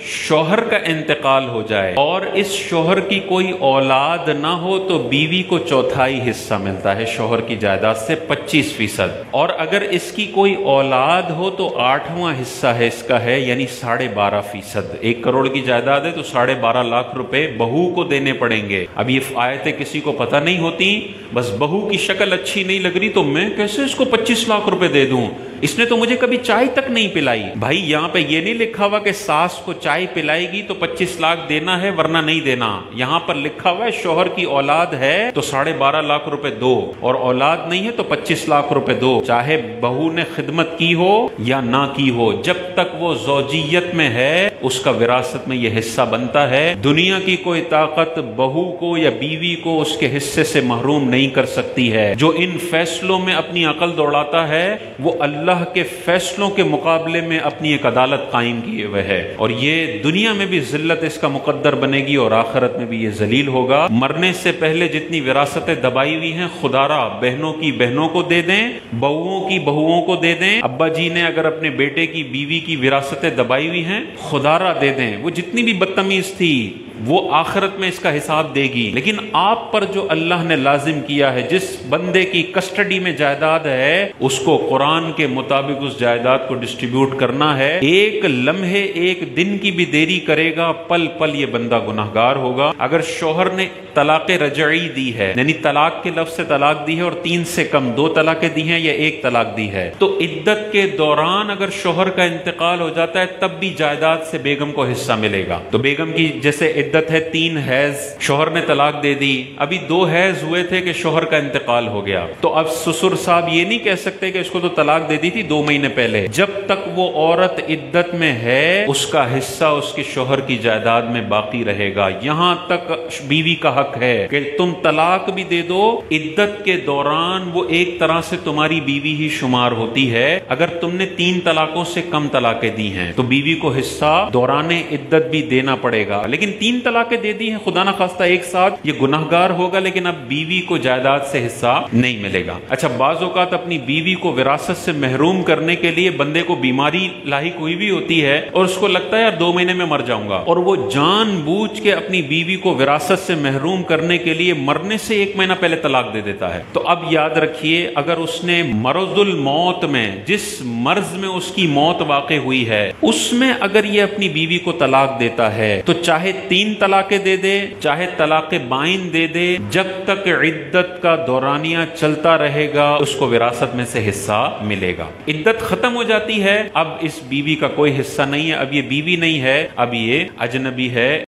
شوہر کا انتقال ہو جائے اور اس شوہر کی کوئی اولاد نہ ہو تو بیوی کو چوتھائی حصہ ملتا ہے شوہر کی جائیداد سے 25%، اور اگر اس کی کوئی اولاد ہو تو 8واں حصہ ہے اس کا ہے، یعنی 12.5%۔ 1 کروڑ کی جائیداد ہے تو 12.5 لاکھ روپے بہو کو دینے پڑیں گے۔ اب یہ آیتیں کسی کو پتہ نہیں ہوتی، بس بہو کی شکل اچھی نہیں لگ رہی تو میں کیسے اس کو 25 لاکھ روپے دے دوں، اس نے تو مجھے کبھی چائے تک نہیں پلائی۔ بھائی یہاں پہ یہ نہیں لکھا ہوا کہ ساس کو چائے پلائے گی تو 25 لاکھ دینا ہے ورنہ نہیں دینا، یہاں پر لکھا ہوا ہے شوہر کی اولاد ہے تو 12.5 لاکھ روپے دو، اور اولاد نہیں ہے تو 25 لاکھ روپے دو، چاہے بہو نے خدمت کی ہو یا نہ کی ہو، جب تک وہ زوجیت میں ہے اس کا وراثت میں یہ حصہ بنتا ہے۔ دنیا کی کوئی طاقت بہو کو یا بیوی کو اس کے حصے سے محروم نہیں کر سکتی ہے۔ جو ان فیصلوں میں اپنی عقل دوڑاتا ہے وہ اللہ کے فیصلوں کے مقابلے میں اپنی ایک عدالت قائم کیے ہوئے ہے، اور یہ دنیا میں بھی ذلت اس کا مقدر بنے گی اور آخرت میں بھی یہ ذلیل ہوگا۔ مرنے سے پہلے جتنی وراثتیں دبائی ہوئی ہیں خدا را بہنوں کی بہنوں کو دے دیں، بہوؤں کی بہوؤں کو دے دیں۔ ابا جی نے اگر اپنے بیٹے کی بیوی کی وراثتیں دبائی ہوئی ہیں خدا را دے دیں، وہ جتنی بھی بدتمیز تھی وہ آخرت میں اس کا حساب دے گی۔ لیکن آپ پر جو اللہ نے لازم کیا ہے، جس بندے کی کسٹڈی میں جائیداد ہے اس کو قرآن کے مطابق اس جائیداد کو ڈسٹریبیوٹ کرنا ہے۔ ایک لمحے ایک دن کی بھی دیری کرے گا پل پل یہ بندہ گناہگار ہوگا۔ اگر شوہر نے طلاق رجعی دی ہے، یعنی طلاق کے لفظ سے طلاق دی ہے اور 3 سے کم 2 طلاقیں دی ہیں یا 1 طلاق دی ہے، تو عدت کے دوران اگر شوہر کا انتقال ہو جاتا ہے تب بھی جائیداد سے بیگم کو حصہ ملے گا۔ تو بیگم کی جیسے عدت ہے 3 حیض، شوہر نے طلاق دے دی، ابھی 2 حیض ہوئے تھے کہ شوہر کا انتقال ہو گیا، تو اب سسر صاحب یہ نہیں کہہ سکتے کہ اس کو تو طلاق دے دی تھی 2 مہینے پہلے۔ جب تک وہ عورت عدت میں ہے اس کا حصہ اس کے شوہر کی جائیداد میں باقی رہے گا۔ یہاں تک بیوی کا حق ہے کہ تم طلاق بھی دے دو، عدت کے دوران وہ ایک طرح سے تمہاری بیوی ہی شمار ہوتی ہے۔ اگر تم نے 3 طلاقوں سے کم طلاقیں دی ہیں تو بیوی کو حصہ دوران عدت بھی دینا پڑے گا، لیکن 3 طلاقیں دے دی ہیں خدا نہ خواستہ ایک ساتھ، یہ گناہگار ہوگا، لیکن اب بیوی کو جائیداد سے حصہ نہیں ملے گا۔ اچھا، بعض اوقات اپنی بیوی کو وراثت سے محروم کرنے کے لیے بندے کو بیماری لاحق ہوئی بھی ہوتی ہے اور اس کو لگتا ہے یار 2 مہینے میں مر جاؤں گا، اور وہ جان بوجھ کے اپنی بیوی کو وراثت سے محروم کرنے کے لیے مرنے سے 1 مہینہ پہلے طلاق دے دیتا ہے۔ تو اب یاد رکھیے، اگر اس نے مرض الموت میں، جس مرض میں اس کی موت واقع ہوئی ہے، اس میں اگر یہ اپنی بیوی کو طلاق دیتا ہے تو چاہے 3 طلاقیں دے دے چاہے طلاق بائن دے دے، جب تک عدت کا دورانیہ چلتا رہے گا اس کو وراثت میں سے حصہ ملے گا۔ عدت ختم ہو جاتی ہے، اب اس بیوی کا کوئی حصہ نہیں ہے، اب یہ بیوی نہیں ہے، اب یہ اجنبی ہے۔